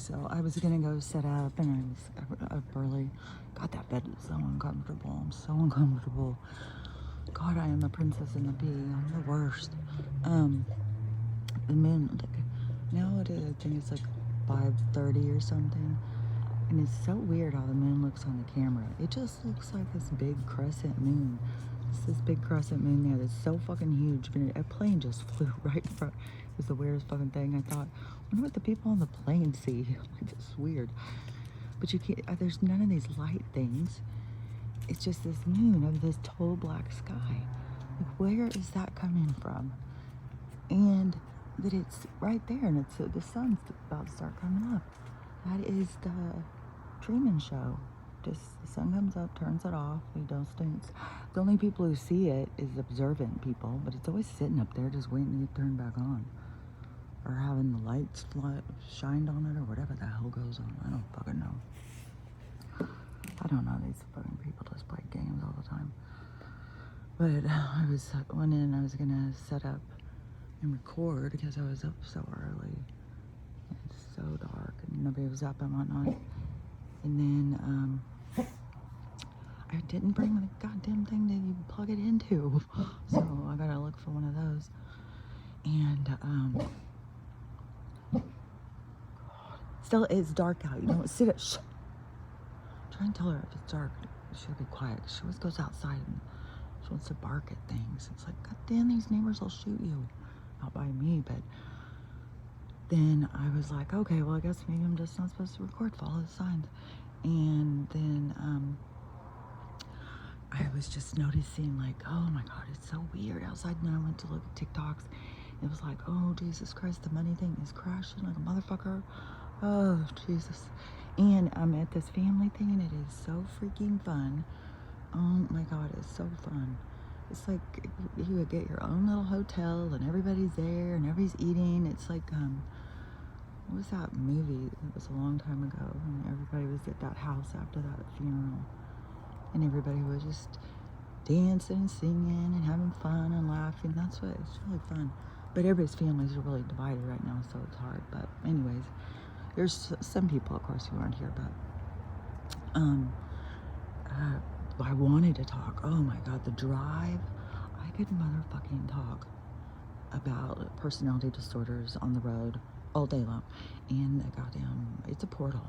so I was gonna go set up, and I was up early. God, that bed is so uncomfortable. I'm so uncomfortable. God, I am a princess in the bee. I'm the worst. The moon, like, nowadays, I think it's like 5:30 or something. And it's so weird how the moon looks on the camera. It just looks like this big crescent moon. It's this big crescent moon there that's so fucking huge. But a plane just flew right in front. It was the weirdest fucking thing. I thought, I wonder what the people on the plane see. Like, it's weird. But you can't, there's none of these light things. It's just this moon of this total black sky. Like, where is that coming from? And that it's right there, and it's the sun's about to start coming up. That is the Truman Show. Just the sun comes up, turns it off. We don't stinks. The only people who see it is observant people, but it's always sitting up there, just waiting to get turned back on, or having the lights shined on it, or whatever the hell goes on. I don't fucking know. I don't know. These fucking people just play games all the time. But I went in. I was gonna set up and record because I was up so early. It's so dark and nobody was up and whatnot. And then I didn't bring the goddamn thing that you plug it into, so I gotta look for one of those. And still, it's dark out. You don't sit at. Try and tell her if it's dark, she'll be quiet. She always goes outside and she wants to bark at things. It's like, God damn, these neighbors will shoot you. Not by me, but then I was like, okay, well, I guess maybe I'm just not supposed to record, follow the signs. And then I was just noticing, like, oh my God, it's so weird outside. And then I went to look at TikToks. It was like, oh, Jesus Christ, the money thing is crashing like a motherfucker. Oh, Jesus. And I'm at this family thing, and it is so freaking fun. Oh my God, it's so fun. It's like you would get your own little hotel, and everybody's there, and everybody's eating. It's like, what was that movie? It was a long time ago, and everybody was at that house after that funeral, and everybody was just dancing and singing and having fun and laughing. That's what it's really fun. But everybody's families are really divided right now, so it's hard. But anyways, there's some people, of course, who aren't here, but I wanted to talk. Oh my God, the drive. I could motherfucking talk about personality disorders on the road all day long. And the goddamn, it's a portal.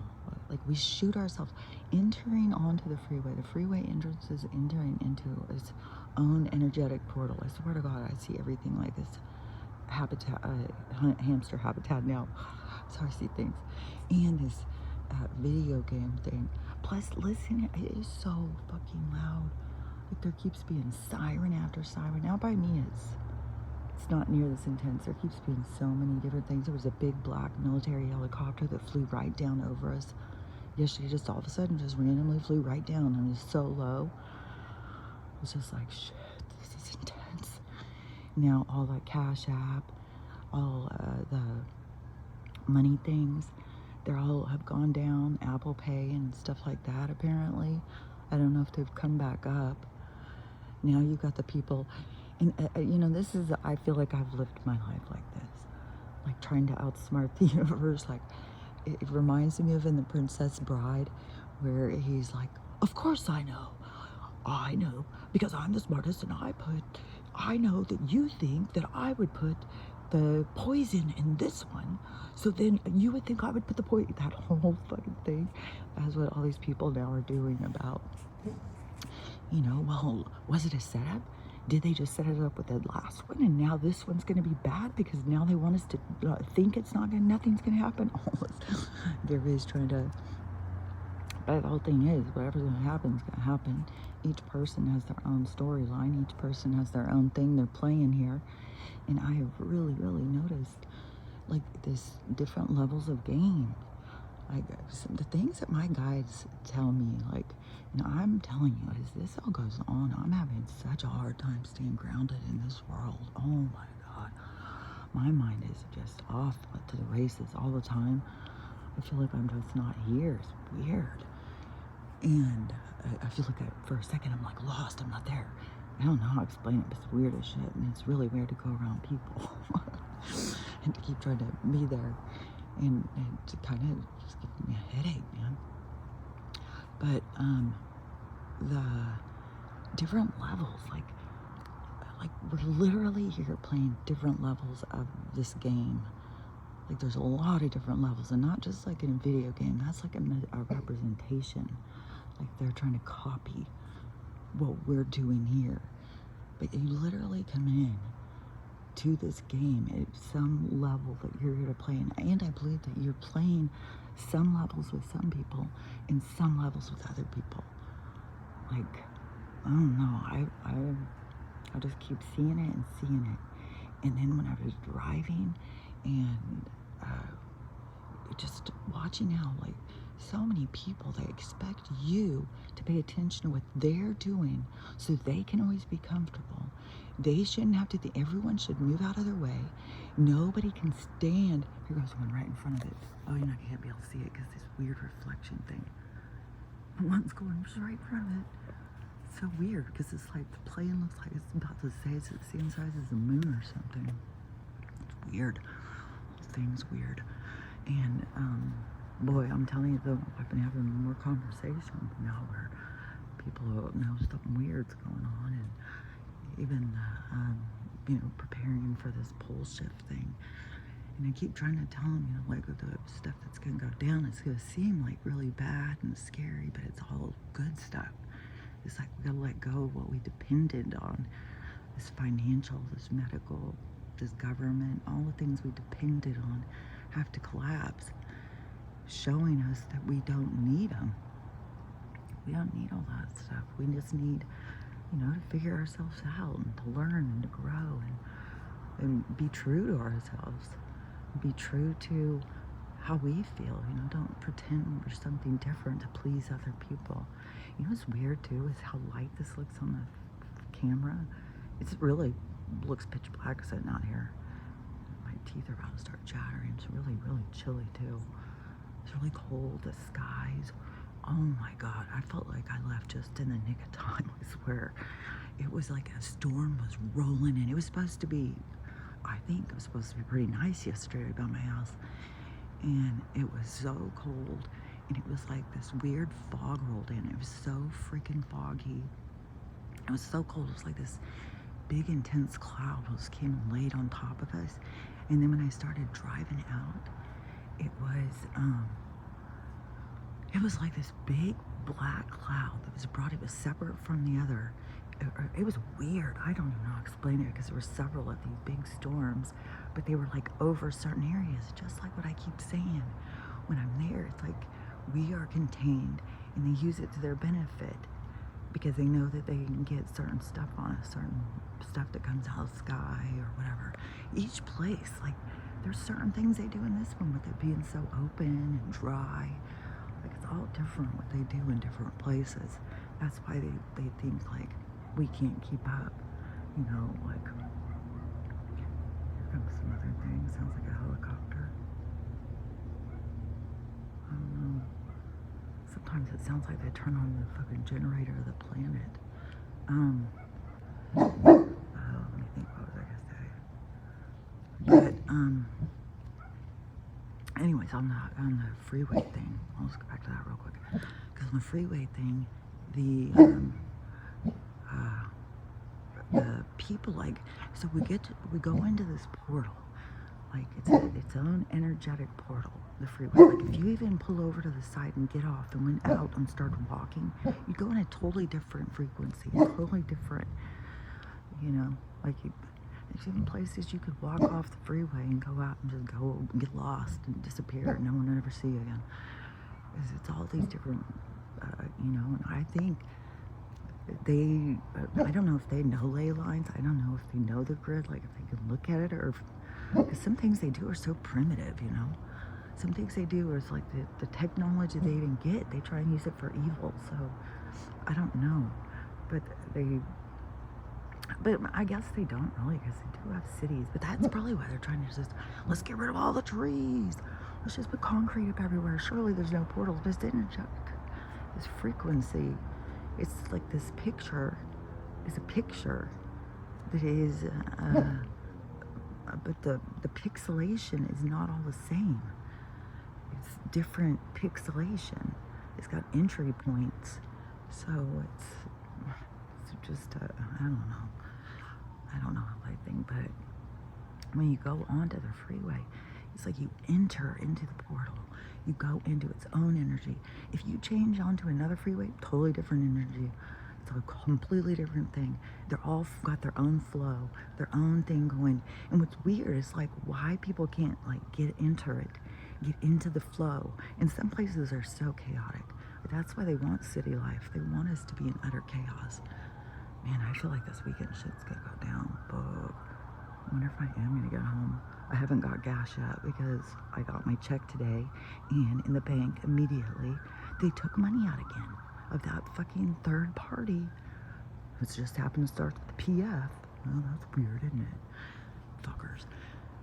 Like, we shoot ourselves entering onto the freeway. The freeway entrance is entering into its own energetic portal. I swear to God, I see everything like this habitat, hamster habitat now. So I see things. And this video game thing. Plus, listen, it is so fucking loud. Like, there keeps being siren after siren. Now, by me, it's not near this intense. There keeps being so many different things. There was a big black military helicopter that flew right down over us yesterday. Just all of a sudden, just randomly flew right down, and it was so low. It was just like, shit, this is intense. Now, all that Cash App, all the money things, they all have gone down, Apple Pay and stuff like that, apparently. I don't know if they've come back up. Now you've got the people, and you know, this is, I feel like I've lived my life like this, like trying to outsmart the universe. Like, it reminds me of in The Princess Bride, where he's like, of course I know, because I'm the smartest, and I know that you think that I would put the poison in this one, so then you would think I would put the poison. That whole fucking thing. That's what all these people now are doing about, you know, well, was it a setup? Did they just set it up with the last one, and now this one's going to be bad because now they want us to think it's not going, nothing's going to happen? Everybody's trying to. But the whole thing is, whatever's going to happen is going to happen. Each person has their own storyline. Each person has their own thing they're playing here. And I have really, really noticed, like, this different levels of game. Like, the things that my guides tell me, like, you know, I'm telling you, as this all goes on, I'm having such a hard time staying grounded in this world. Oh my God. My mind is just off to the races all the time. I feel like I'm just not here. It's weird. And I feel like for a second I'm like lost. I'm not there. I don't know how to explain it, but it's weird as shit. And it's really weird to go around people and to keep trying to be there. and it kind of just gives me a headache, man. But the different levels, like we're literally here playing different levels of this game. Like there's a lot of different levels, and not just like in a video game. That's like a representation. Like they're trying to copy what we're doing here. But you literally come in to this game at some level that you're here to play in. And I believe that you're playing some levels with some people and some levels with other people. Like, I don't know. I just keep seeing it and seeing it. And then when I was driving and just watching how, like, so many people, they expect you to pay attention to what they're doing so they can always be comfortable. They shouldn't have to think. Everyone should move out of their way. Nobody can stand. Here goes one right in front of it. Oh, you're not going to be able to see it because this weird reflection thing. One's going just right in front of it. It's so weird because it's like the plane looks like it's about to say it's the same size as the moon or something. It's weird. This thing's weird. And boy, I'm telling you though, I've been having more conversations now where people know something weird's going on, and even preparing for this pole shift thing. And I keep trying to tell them, like the stuff that's gonna go down, it's gonna seem like really bad and scary, but it's all good stuff. It's like we gotta let go of what we depended on, this financial, this medical, this government, all the things we depended on have to collapse, showing us that we don't need them. We don't need all that stuff. We just need, to figure ourselves out and to learn and to grow and be true to ourselves. Be true to how we feel. Don't pretend we're something different to please other people. What's weird too is how light this looks on the camera. It's really looks pitch black sitting out here. My teeth are about to start chattering. It's really, really chilly too. It's really cold. The skies. Oh my God. I felt like I left just in the nick of time. I swear. It was like a storm was rolling in. It was supposed to be, I think it was supposed to be pretty nice yesterday by my house. And it was so cold. And it was like this weird fog rolled in. It was so freaking foggy. It was so cold. It was like this big intense cloud just came and laid on top of us. And then when I started driving out, it was like this big black cloud that was brought. It was separate from the other. It was weird. I don't even know how to explain it because there were several of these big storms, but they were like over certain areas, just like what I keep saying. When I'm there, it's like we are contained, and they use it to their benefit because they know that they can get certain stuff on us, certain stuff that comes out of the sky or whatever. Each place, like there's certain things they do in this one with it being so open and dry. Like it's all different what they do in different places. That's why they think like we can't keep up, like here comes some other thing. Sounds like a helicopter. I don't know. Sometimes it sounds like they turn on the fucking generator of the planet. Let me think, what was I gonna say? But anyways, on the freeway thing, I'll just go back to that real quick. Because on the freeway thing, the people, like, so we go into this portal, like it's its own energetic portal, the freeway. Like if you even pull over to the side and get off and went out and started walking, you go in a totally different frequency, totally different, like there's even places you could walk off the freeway and go out and just go and get lost and disappear and no one will ever see you again. It's all these different, and I think I don't know if they know ley lines. I don't know if they know the grid, like if they can look at it, or because some things they do are so primitive, Some things they do is like the technology they even get, they try and use it for evil. So I don't know, but I guess they don't really, because they do have cities. But that's probably why they're trying to just, let's get rid of all the trees. Let's just put concrete up everywhere. Surely there's no portals, but it's energetic. This frequency, it's like this picture is a picture that is, but the pixelation is not all the same. it's different pixelation. It's got entry points. So it's just, I don't know. I don't know how I think, but when you go onto the freeway, it's like you enter into the portal. You go into its own energy. If you change onto another freeway, totally different energy. It's a completely different thing. They're all got their own flow, their own thing going. And what's weird is like why people can't like get into it, get into the flow. And some places are so chaotic. But that's why they want city life. They want us to be in utter chaos. Man, I feel like this weekend shit's gonna go down. But I wonder if I am gonna get home. I haven't got gas yet because I got my check today, and in the bank immediately they took money out again of that fucking third party. It's just happened to start with the PF. Well, that's weird, isn't it? Fuckers.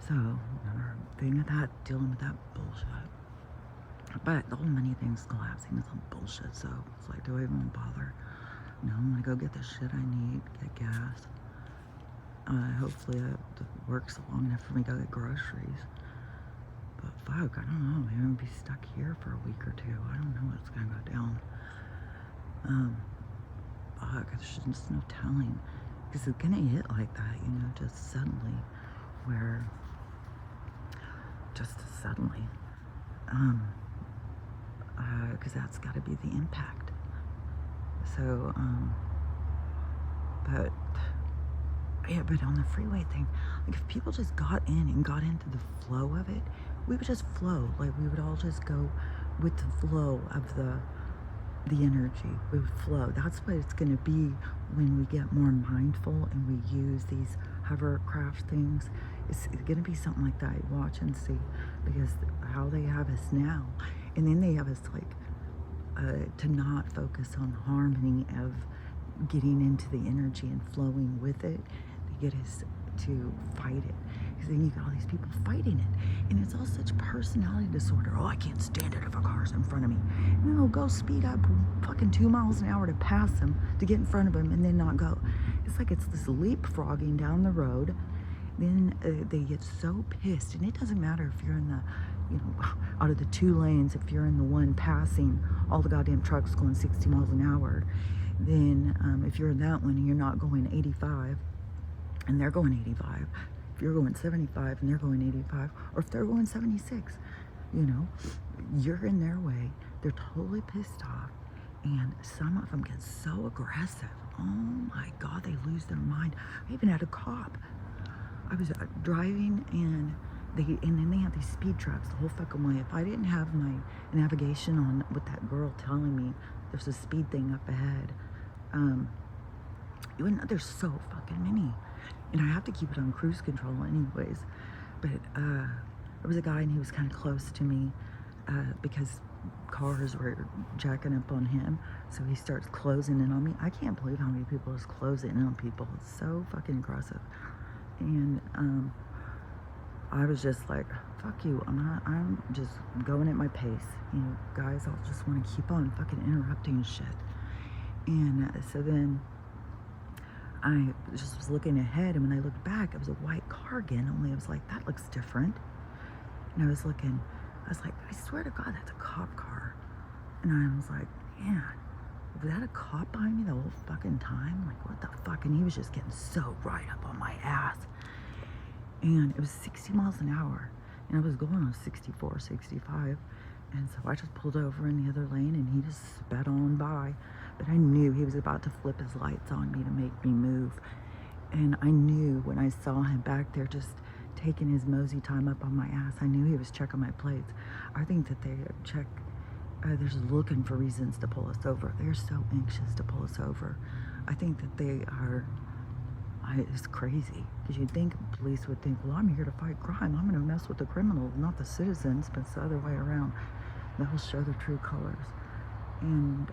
So another thing of that, dealing with that bullshit. But the whole money thing's collapsing is some bullshit. So it's like, do I even bother? No, I'm gonna go get the shit I need, get gas. Hopefully it works long enough for me to go get groceries. But fuck, I don't know. Maybe I'm gonna be stuck here for a week or two. I don't know what's gonna go down. Fuck, there's just no telling. Because it's gonna hit like that, you know, just suddenly. Where, just suddenly. Because that's gotta be the impact. So, but yeah, but on the freeway thing, like if people just got in and got into the flow of it, we would just flow. Like we would all just go with the flow of the energy. We would flow. That's what it's going to be when we get more mindful and we use these hovercraft things. It's going to be something like that. Watch and see, because how they have us now, and then they have us like to not focus on harmony of getting into the energy and flowing with it. They get us to fight it, because then you got all these people fighting it, and it's all such personality disorder. Oh, I can't stand it if a car's in front of me. No, go speed up fucking 2 miles an hour to pass them, to get in front of them, and then not go. It's like it's this leapfrogging down the road. Then they get so pissed, and it doesn't matter if you're in the, you know, out of the 2 lanes, if you're in the one passing all the goddamn trucks going 60 miles an hour, then if you're in that one and you're not going 85 and they're going 85, if you're going 75 and they're going 85, or if they're going 76, you know, you're in their way. They're totally pissed off, and some of them get so aggressive. Oh my God, they lose their mind. I even had a cop. I was driving, and then they have these speed traps the whole fucking way. If I didn't have my navigation on with that girl telling me there's a speed thing up ahead, you wouldn't know. There's so fucking many, and I have to keep it on cruise control anyways. But there was a guy, and he was kind of close to me because cars were jacking up on him, so he starts closing in on me. I can't believe how many people is closing in on people. It's so fucking aggressive. And I was just like, fuck you, I'm just going at my pace. You know, guys, I'll just want to keep on fucking interrupting shit. And so then I just was looking ahead, and when I looked back, it was a white car again, only I was like, that looks different. And I was like, I swear to God, that's a cop car. And I was like, man, was that a cop behind me the whole fucking time? Like, what the fuck? And he was just getting so right up on my ass. And it was 60 miles an hour, and I was going on 64, 65, and so I just pulled over in the other lane, and he just sped on by. But I knew he was about to flip his lights on me to make me move, and I knew when I saw him back there just taking his mosey time up on my ass, I knew he was checking my plates. I think that they check, they're just looking for reasons to pull us over. They're so anxious to pull us over. I think that they are... it's crazy, because you'd think police would think, well, I'm here to fight crime. I'm going to mess with the criminals, not the citizens, but it's the other way around. That will show their true colors. And,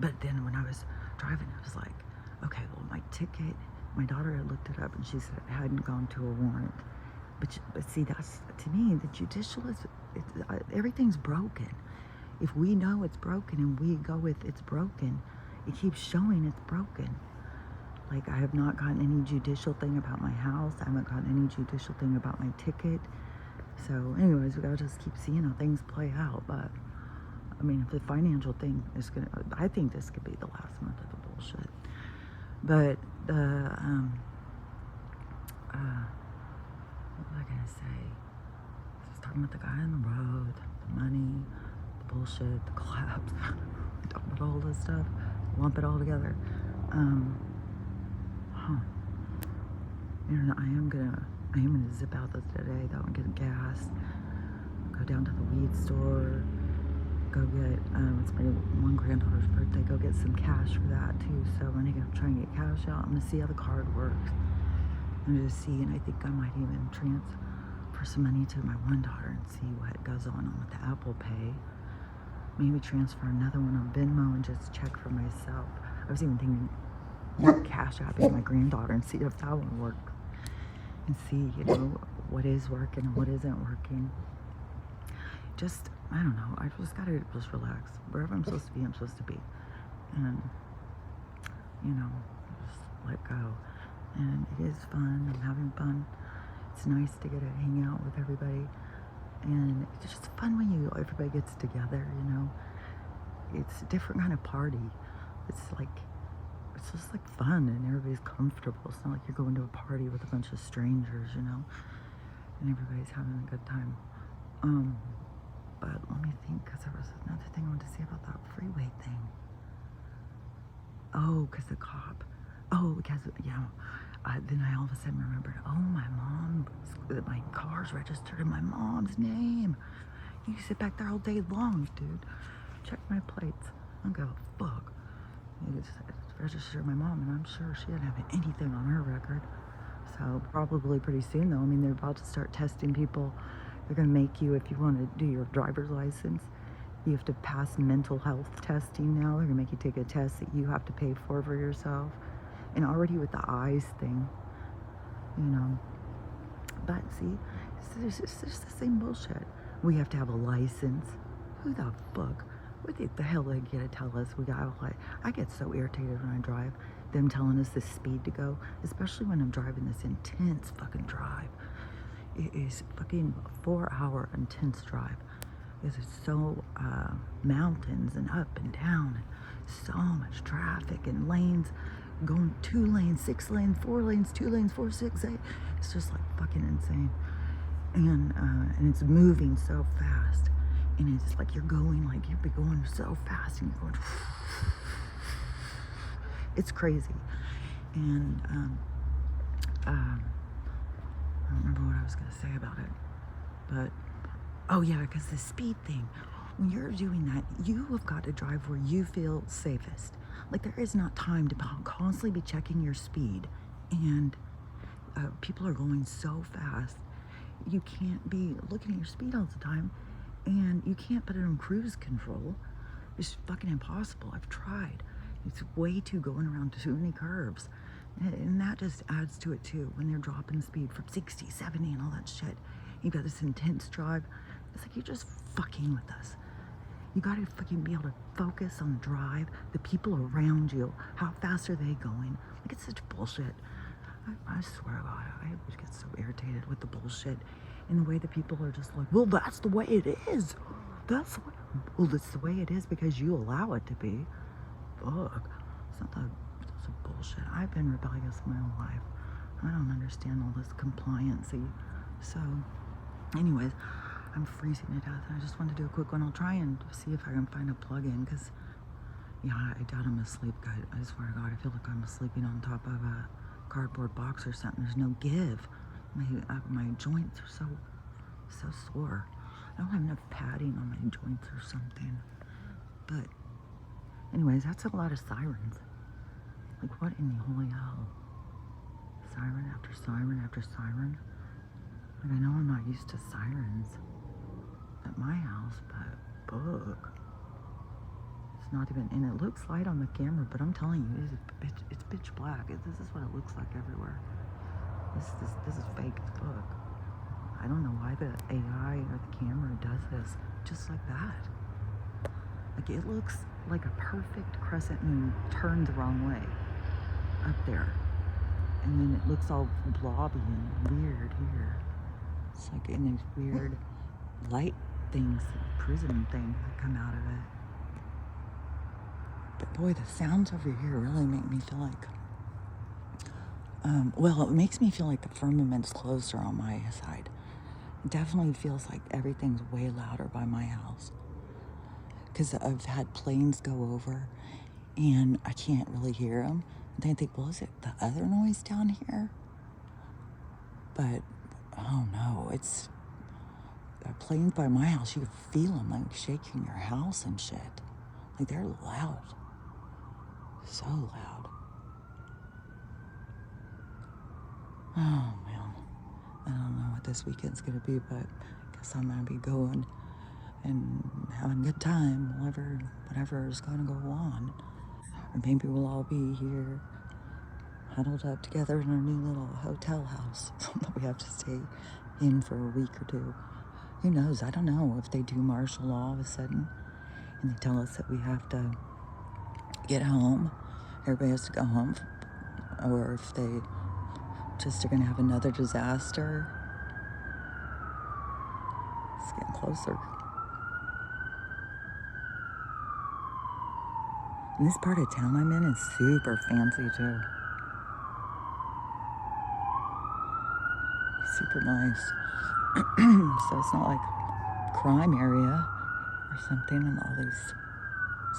but then when I was driving, I was like, okay, well, my ticket, my daughter had looked it up, and she said it hadn't gone to a warrant. But see, that's, to me, the judicial is, everything's broken. If we know it's broken and we go with it's broken, it keeps showing it's broken. Like, I have not gotten any judicial thing about my house. I haven't gotten any judicial thing about my ticket. So anyways, we gotta just keep seeing how things play out. But I mean, if the financial thing is gonna, I think this could be the last month of the bullshit. But the what was I gonna say? I was talking about the guy on the road, the money, the bullshit, the collapse. I talk about all this stuff, lump it all together. I am gonna zip out today though and get gas. Go down to the weed store. Go get it's my one granddaughter's birthday. Go get some cash for that too. So I'm gonna try and get cash out. I'm gonna see how the card works. I'm gonna see, and I think I might even transfer some money to my one daughter and see what goes on with the Apple Pay. Maybe transfer another one on Venmo and just check for myself. I was even thinking cash apping my granddaughter and see if that one works. And see, what is working and what isn't working. Just, I don't know, I just gotta just relax. Wherever I'm supposed to be, I'm supposed to be. And, just let go. And it is fun, I'm having fun. It's nice to get to hang out with everybody. And it's just fun when everybody gets together, It's a different kind of party. It's just like fun and everybody's comfortable. It's not like you're going to a party with a bunch of strangers, and everybody's having a good time. But let me think, because there was another thing I wanted to say about that freeway thing. Oh, because the cop. Oh, because, then I all of a sudden remembered, my car's registered in my mom's name. You sit back there all day long, dude. Check my plates. I don't give a fuck. It's registered my mom, and I'm sure she didn't have anything on her record. So probably pretty soon, though. I mean, they're about to start testing people. They're going to make you, if you want to do your driver's license, you have to pass mental health testing now. They're going to make you take a test that you have to pay for yourself. And already with the eyes thing, But see, it's just the same bullshit. We have to have a license. Who the fuck? What the hell are they going to tell us? I get so irritated when I drive. Them telling us the speed to go, especially when I'm driving this intense fucking drive. It is fucking a 4-hour intense drive. It's so mountains and up and down, and so much traffic and lanes, going 2 lanes, 6 lanes, 4 lanes, 2 lanes, 4, 6, 8. It's just like fucking insane. And it's moving so fast. And it's like you're going so fast and you're going, it's crazy. And I don't remember what I was going to say about it, but because the speed thing, when you're doing that, you have got to drive where you feel safest. Like, there is not time to constantly be checking your speed, and people are going so fast. You can't be looking at your speed all the time, and you can't put it on cruise control. It's fucking impossible. I've tried. It's way too going around too many curves. And that just adds to it too, when they're dropping speed from 60, 70 and all that shit. You've got this intense drive. It's like you're just fucking with us. You gotta fucking be able to focus on the drive, the people around you, how fast are they going? Like, it's such bullshit. I swear to God, I always get so irritated with the bullshit and the way that people are just like, well, that's the way it is. That's the way it is because you allow it to be. Fuck. It's not that. It's bullshit. I've been rebellious my whole life. I don't understand all this compliancy. So, anyways, I'm freezing to death. I just want to do a quick one. I'll try and see if I can find a plug-in, because, I doubt I'm asleep good. I swear to God, I feel like I'm sleeping on top of a cardboard box or something. There's no give. My joints are so sore. I don't have enough padding on my joints or something. But, anyways, that's a lot of sirens. Like, what in the holy hell? Siren after siren after siren. Like, I know I'm not used to sirens at my house, but fuck. It's not even, and it looks light on the camera, but I'm telling you, it's pitch black. This is what it looks like everywhere. This is fake as fuck. I don't know why the AI or the camera does this just like that. Like, it looks like a perfect crescent moon turned the wrong way up there. And then it looks all blobby and weird here. It's like in these weird light things, prison things that come out of it. But boy, the sounds over here really make me feel like, well, it makes me feel like the firmament's closer on my side. It definitely feels like everything's way louder by my house. Because I've had planes go over and I can't really hear them. And then I think, well, is it the other noise down here? But, oh no, it's planes by my house. You can feel them like shaking your house and shit. Like they're loud. So loud. Oh man, I don't know what this weekend's gonna be, but I guess I'm gonna be going and having a good time, whatever is gonna go on. Or maybe we'll all be here huddled up together in our new little hotel house that we have to stay in for a week or two. Who knows? I don't know if they do martial law all of a sudden and they tell us that we have to get home. Everybody has to go home, or if they just are going to have another disaster. It's getting closer. And this part of town I'm in is super fancy too. Super nice. So it's not like crime area or something and all these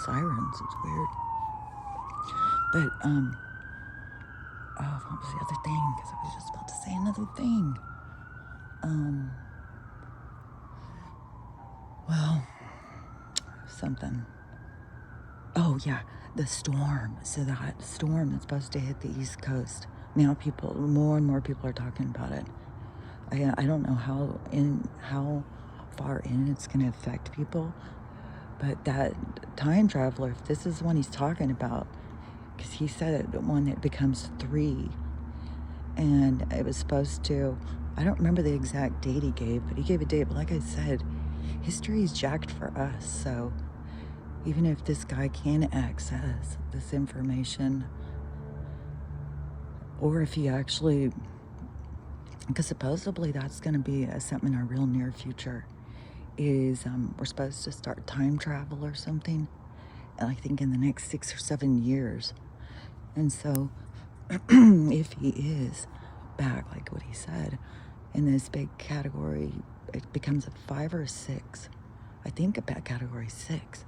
sirens. It's weird. But, oh, what was the other thing? Because I was just about to say another thing. Well, something. Oh, yeah, the storm. So that storm that's supposed to hit the East Coast. Now more and more people are talking about it. I don't know how far in it's going to affect people. But that time traveler, if this is the one he's talking about, because he said it, the one that becomes 3. And it was supposed to, I don't remember the exact date he gave, but he gave a date. But like I said, history is jacked for us. So even if this guy can access this information, or if he actually, because supposedly that's going to be something in our real near future, is we're supposed to start time travel or something, and I think in the next 6 or 7 years. And so if he is back, like what he said, in this big category, it becomes a 5 or a 6. I think about category 6,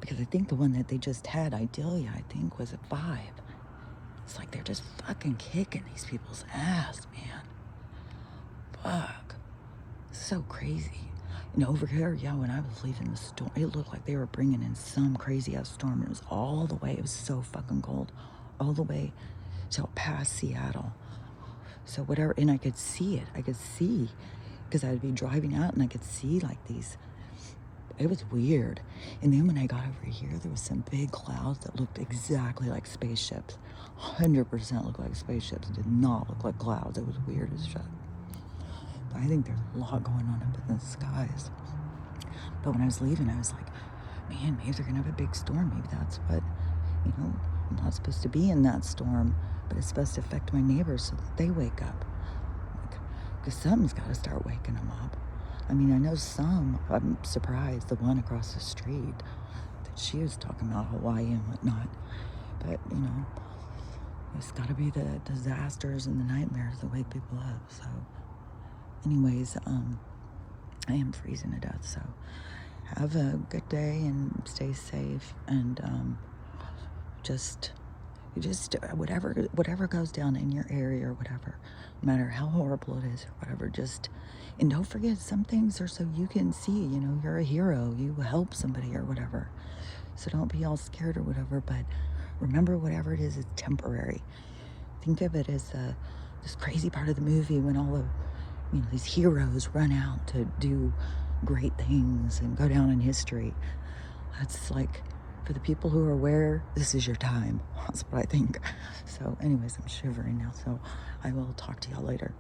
because I think the one that they just had, Idelia, I think was a 5. It's like they're just fucking kicking these people's ass, man. Fuck. So crazy. And over here, yeah, when I was leaving the storm, it looked like they were bringing in some crazy ass storm. It was all the way, it was so fucking cold, all the way till past Seattle. So whatever, and I could see it. I could see, because I'd be driving out and I could see like these, it was weird. And then when I got over here, there was some big clouds that looked exactly like spaceships. 100% looked like spaceships. It did not look like clouds. It was weird as shit. But I think there's a lot going on up in the skies. But when I was leaving, I was like, man, maybe they're gonna have a big storm. Maybe that's what, I'm not supposed to be in that storm, but it's supposed to affect my neighbors so that they wake up. Because something's got to start waking them up. I mean, I know some. I'm surprised the one across the street that she was talking about Hawaii and whatnot. But, it's got to be the disasters and the nightmares that wake people up. So, anyways, I am freezing to death. So, have a good day and stay safe. And just whatever goes down in your area or whatever, no matter how horrible it is or whatever, and don't forget, some things are so you can see, you're a hero, you help somebody or whatever. So don't be all scared or whatever, but remember, whatever it is temporary. Think of it as this crazy part of the movie when all of these heroes run out to do great things and go down in history. That's like, for the people who are aware, this is your time. That's what I think. So anyways, I'm shivering now, so I will talk to y'all later.